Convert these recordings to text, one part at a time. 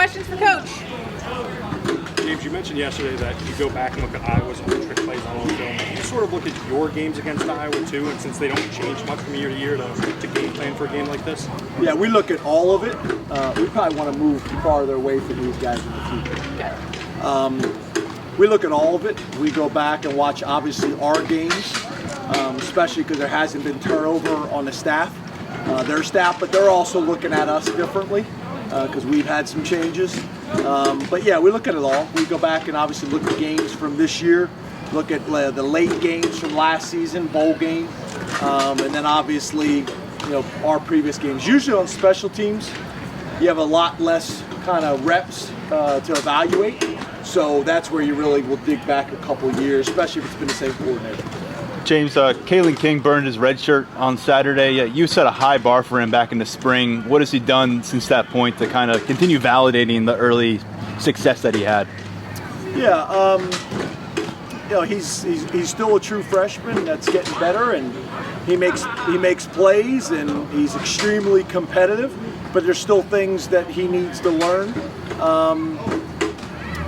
questions for Coach. James, you mentioned yesterday that you go back and look at Iowa's trick plays on film. You sort of look at your games against Iowa too, and since they don't change much from year to year to game plan for a game like this? Yeah, we look at all of it. We probably want to move farther away from these guys in the future. We look at all of it. We go back and watch, obviously, our games, especially because there hasn't been turnover on the staff, their staff, but they're also looking at us differently because we've had some changes. But yeah, we look at it all. We go back and obviously look at games from this year, look at the late games from last season, bowl game, and then obviously, our previous games. Usually on special teams, you have a lot less kind of reps to evaluate. So that's where you really will dig back a couple of years, especially if it's been the same coordinator. James, Kalen King burned his red shirt on Saturday. You set a high bar for him back in the spring. What has he done since that point to kind of continue validating the early success that he had? Yeah, he's still a true freshman that's getting better, and he makes plays, and he's extremely competitive. But there's still things that he needs to learn.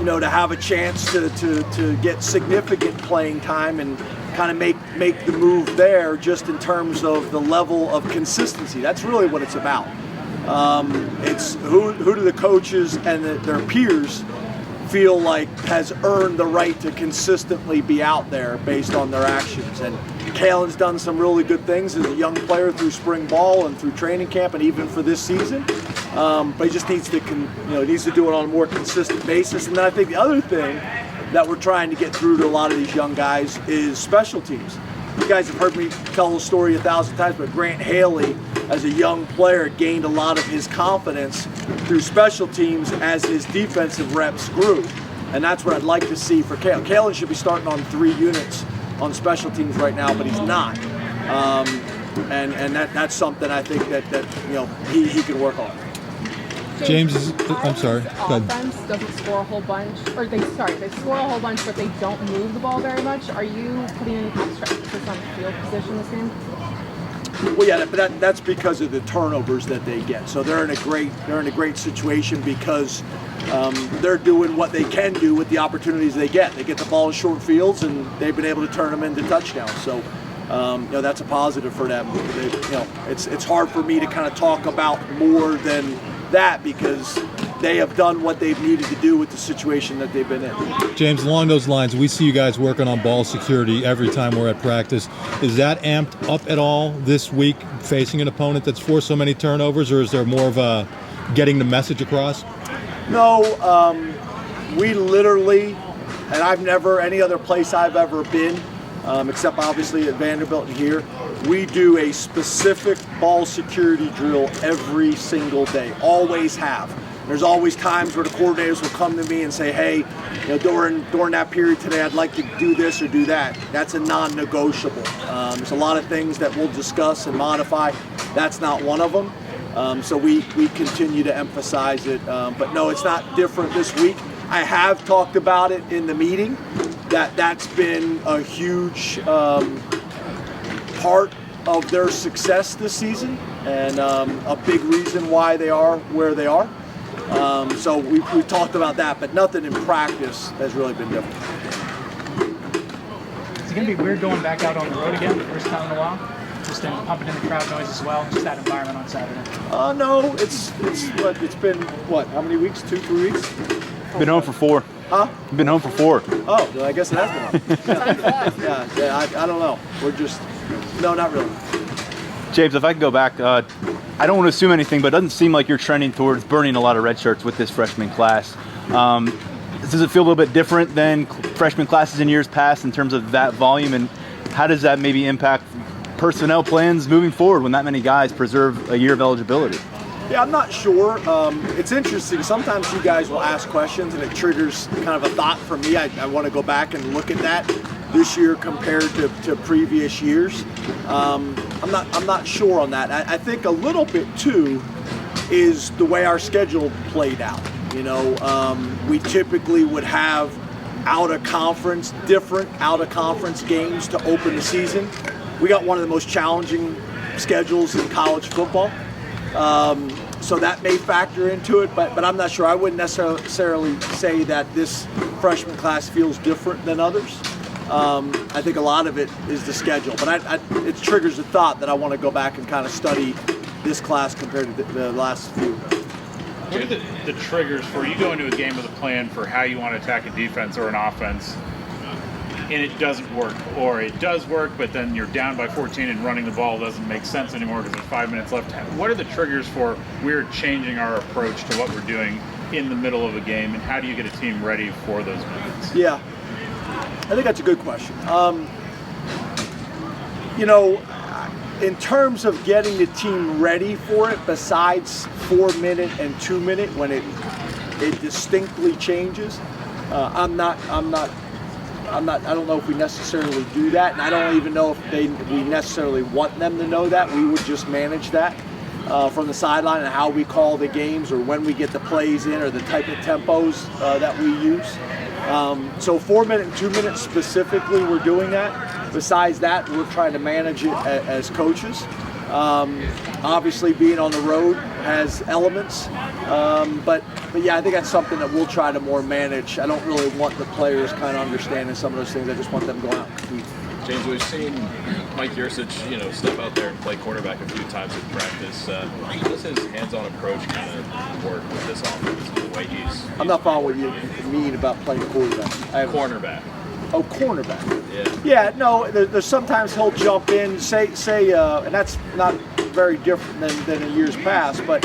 To have a chance to get significant playing time and kind of make the move there, just in terms of the level of consistency. That's really what it's about. It's who do the coaches and their peers feel like has earned the right to consistently be out there based on their actions. And Kalen's done some really good things as a young player through spring ball and through training camp and even for this season. But he just needs to do it on a more consistent basis. And then I think the other thing that we're trying to get through to a lot of these young guys is special teams. You guys have heard me tell the story 1,000 times, but Grant Haley, as a young player, gained a lot of his confidence through special teams as his defensive reps grew. And that's what I'd like to see for Kalen. Kalen should be starting on 3 units on special teams right now, but he's not. And that's something I think that he can work on. James, I'm sorry. Offense doesn't score a whole bunch, or they score a whole bunch, but they don't move the ball very much. Are you putting any extra emphasis on field position this game? Well, yeah, but that's because of the turnovers that they get. So they're in a great situation because they're doing what they can do with the opportunities they get. They get the ball in short fields, and they've been able to turn them into touchdowns. So that's a positive for them. It's hard for me to kind of talk about more than that because they have done what they've needed to do with the situation that they've been in. James, along those lines, we see you guys working on ball security every time we're at practice. Is that amped up at all this week, facing an opponent that's forced so many turnovers, or is there more of a getting the message across? No, we literally, and I've never, any other place I've ever been, except obviously at Vanderbilt and here, we do a specific ball security drill every single day, always have. There's always times where the coordinators will come to me and say, hey, during that period today, I'd like to do this or do that. That's a non-negotiable. There's a lot of things that we'll discuss and modify. That's not one of them. So we continue to emphasize it. But no, it's not different this week. I have talked about it in the meeting, that's been a huge part of their success this season and a big reason why they are where they are. So we've talked about that, but nothing in practice has really been different. Is it going to be weird going back out on the road again, first time in a while? Just pumping in the crowd noise as well, just that environment on Saturday? No, it's been, how many weeks, 2-3 weeks? Been home for 4. Huh? Been home for 4. Oh, well, I guess it has been on. Yeah, I don't know. No, not really. James, if I could go back, I don't want to assume anything, but it doesn't seem like you're trending towards burning a lot of red shirts with this freshman class. Does it feel a little bit different than freshman classes in years past in terms of that volume, and how does that maybe impact personnel plans moving forward when that many guys preserve a year of eligibility? Yeah, I'm not sure. It's interesting. Sometimes you guys will ask questions and it triggers kind of a thought for me. I want to go back and look at that this year compared to previous years. I'm not sure on that. I think a little bit too is the way our schedule played out. We typically would have different out-of-conference games to open the season. We got one of the most challenging schedules in college football. So that may factor into it, but I'm not sure. I wouldn't necessarily say that this freshman class feels different than others. I think a lot of it is the schedule, but it triggers the thought that I want to go back and kind of study this class compared to the last few. What are the triggers for you go into a game with a plan for how you want to attack a defense or an offense, and it doesn't work, or it does work, but then you're down by 14 and running the ball doesn't make sense anymore because there's 5 minutes left? What are the triggers for we're changing our approach to what we're doing in the middle of a game, and how do you get a team ready for those moments? Yeah, I think that's a good question. You know, in terms of getting the team ready for it, besides 4-minute and 2-minute when it distinctly changes, I don't know if we necessarily do that, and I don't even know if we necessarily want them to know that. We would just manage that from the sideline and how we call the games or when we get the plays in or the type of tempos that we use. So 4-minute and 2-minute specifically, we're doing that. Besides that, we're trying to manage it as coaches. Obviously, being on the road has elements, but yeah, I think that's something that we'll try to more manage. I don't really want the players kind of understanding some of those things. I just want them going out and compete. James, we've seen Mike Yursich, step out there and play quarterback a few times in practice. How does his hands-on approach kind of work with this offense and the way he's I'm not following what you mean about playing quarterback. cornerback? Oh, cornerback. Yeah. Yeah, no, there's sometimes he'll jump in, say, and that's not very different than in years past, but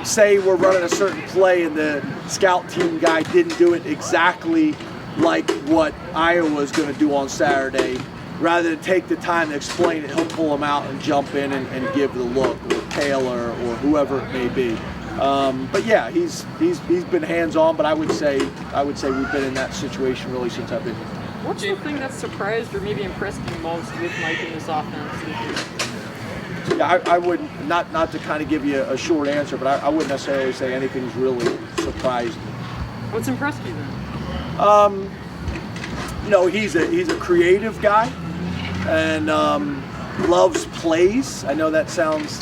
say we're running a certain play and the scout team guy didn't do it exactly like what Iowa's going to do on Saturday. Rather than take the time to explain it, he'll pull them out and jump in and give the look, or Taylor, or whoever it may be. But yeah, he's been hands-on, but I would say we've been in that situation really since I've been here. What's the thing that surprised or maybe impressed you most with Mike in this offense? Yeah, I wouldn't, not to kind of give you a short answer, but I wouldn't necessarily say anything's really surprised me. What's impressed you then? He's a creative guy and loves plays. I know that sounds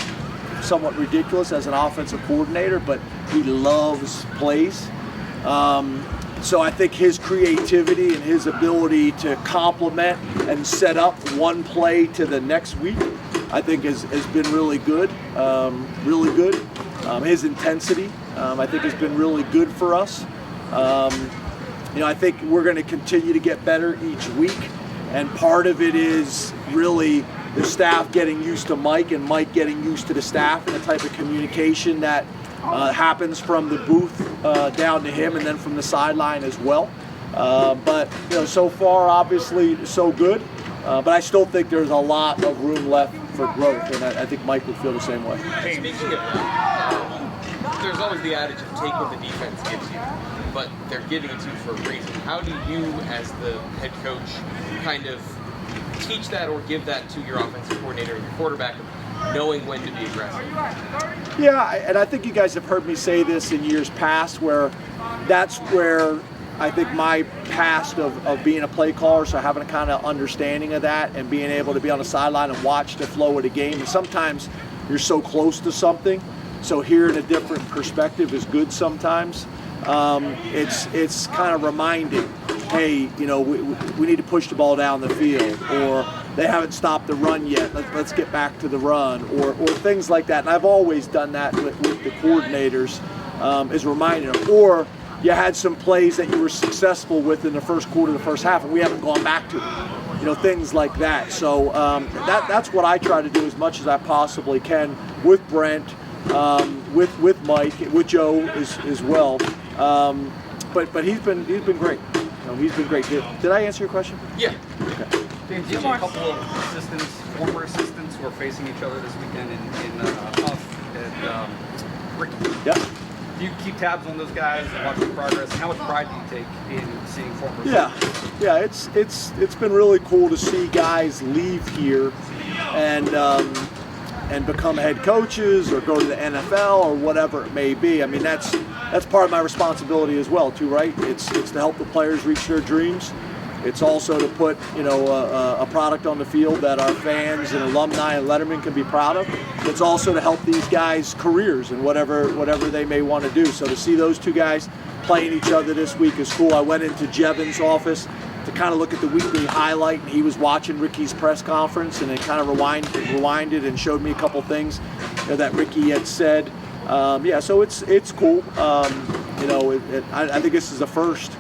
somewhat ridiculous as an offensive coordinator, but he loves plays. So I think his creativity and his ability to complement and set up one play to the next week, I think has been really good, really good. His intensity, I think has been really good for us. I think we're going to continue to get better each week, and part of it is really the staff getting used to Mike and Mike getting used to the staff and the type of communication that happens from the booth down to him and then from the sideline as well. But so far, obviously, so good. But I still think there's a lot of room left for growth, and I think Mike would feel the same way. Speaking of that, there's always the adage of take what the defense gives you, but they're giving it to you for a reason. How do you, as the head coach, kind of teach that or give that to your offensive coordinator and your quarterback, knowing when to be aggressive? Yeah, and I think you guys have heard me say this in years past, where that's where I think my past of being a play caller, so having a kind of understanding of that and being able to be on the sideline and watch the flow of the game. And sometimes you're so close to something, so hearing a different perspective is good sometimes. It's kind of reminding, hey, we need to push the ball down the field, or they haven't stopped the run yet. Let's get back to the run, or things like that. And I've always done that with the coordinators, is reminding them. Or you had some plays that you were successful with in the first quarter, the first half, and we haven't gone back to it. Things like that. So that's what I try to do as much as I possibly can with Brent, with Mike, with Joe as well. But he's been great. He's been great. Did I answer your question? Yeah. Okay. James, you have a couple of former assistants who are facing each other this weekend in Huff and Ricky. Yeah. Do you keep tabs on those guys and watch their progress? And how much pride do you take in seeing former assistants? Yeah, it's been really cool to see guys leave here and become head coaches or go to the NFL or whatever it may be. I mean, that's part of my responsibility as well, too, right? It's to help the players reach their dreams. It's also to put a product on the field that our fans and alumni and lettermen can be proud of. It's also to help these guys' careers and whatever they may want to do. So to see those two guys playing each other this week is cool. I went into Jevin's office to kind of look at the weekly highlight, and he was watching Ricky's press conference, and it kind of rewinded and showed me a couple things that Ricky had said. So it's cool. I think this is the first.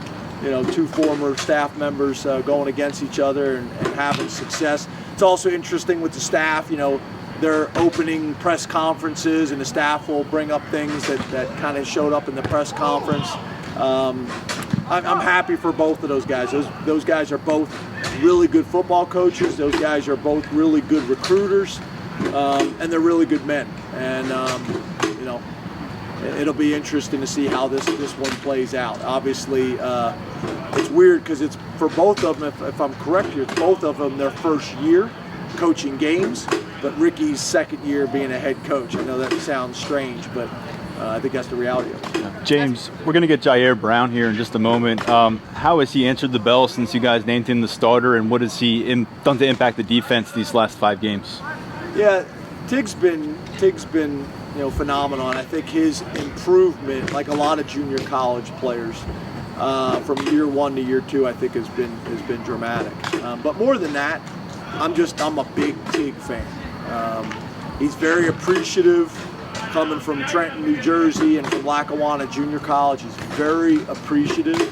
Two former staff members going against each other and having success. It's also interesting with the staff, they're opening press conferences and the staff will bring up things that kind of showed up in the press conference. I'm happy for both of those guys. Those guys are both really good football coaches. Those guys are both really good recruiters, and they're really good men. And, it'll be interesting to see how this one plays out. Obviously, it's weird because it's for both of them, if I'm correct here, both of them their first year coaching games, but Ricky's second year being a head coach. I know that sounds strange, but I think that's the reality of it. James, we're going to get Jair Brown here in just a moment. How has he answered the bell since you guys named him the starter, and what has he done to impact the defense these last 5 games? Yeah, Tig's been phenomenal, and I think his improvement, like a lot of junior college players, from year 1 to year 2, I think has been dramatic. But more than that, I'm a big Tig fan. He's very appreciative, coming from Trenton, New Jersey, and from Lackawanna Junior College. He's very appreciative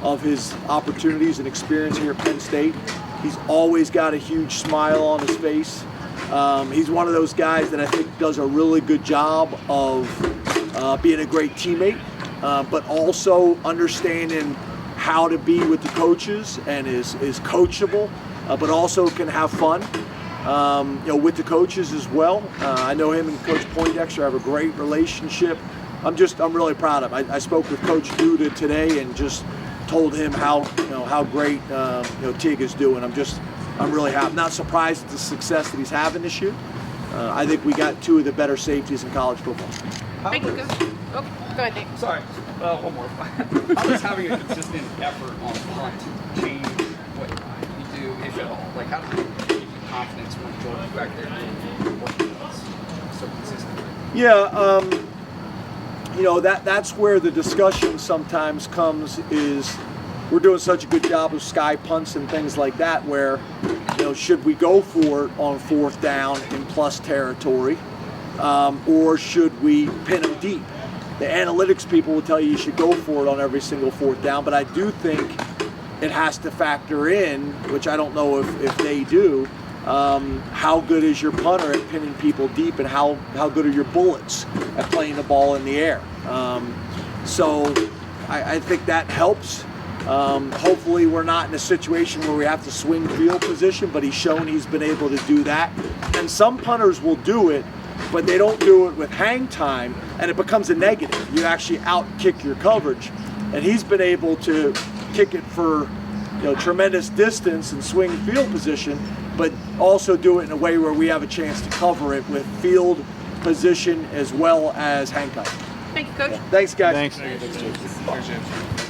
of his opportunities and experience here at Penn State. He's always got a huge smile on his face. He's one of those guys that I think does a really good job of being a great teammate, but also understanding how to be with the coaches and is coachable, but also can have fun with the coaches as well. I know him and Coach Poindexter have a great relationship. I'm really proud of him. I spoke with Coach Duda today and just told him how great Tig is doing. I'm really happy. Not surprised at the success that he's having this year. I think we got 2 of the better safeties in college football. Thank you. Go ahead, Dave. Sorry, one more. How does having a consistent effort on punt change what you do, if at all? Like, how do you give you confidence when George's back there doing what he does so consistently? Yeah, that's where the discussion sometimes comes is we're doing such a good job of sky punts and things like that where, should we go for it on 4th down in plus territory, or should we pin them deep? The analytics people will tell you should go for it on every single 4th down, but I do think it has to factor in, which I don't know if they do, how good is your punter at pinning people deep and how good are your bullets at playing the ball in the air. So I think that helps. Hopefully we're not in a situation where we have to swing field position, but he's shown he's been able to do that. And some punters will do it, but they don't do it with hang time, and it becomes a negative. You actually out-kick your coverage. And he's been able to kick it for tremendous distance and swing field position, but also do it in a way where we have a chance to cover it with field position as well as hang time. Thank you, Coach. Thanks, guys. Thanks. Thanks, James.